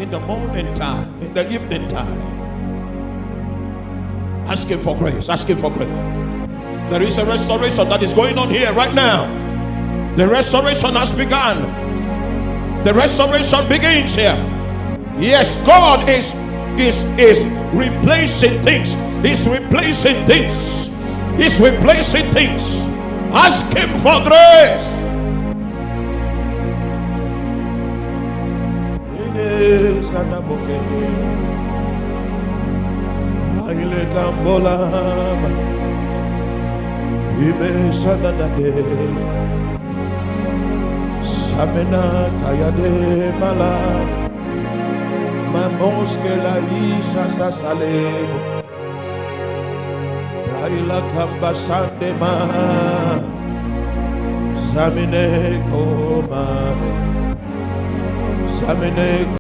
in the morning time, in the evening time. Ask him for grace. Ask him for grace. There is a restoration that is going on here right now. The restoration has begun. The restoration begins here. Yes, God is replacing things. He's replacing things. He's replacing things. Ask him for grace. Samena kayade mala mamoske la isa sasale raila kamba sande ma zamine koma zamine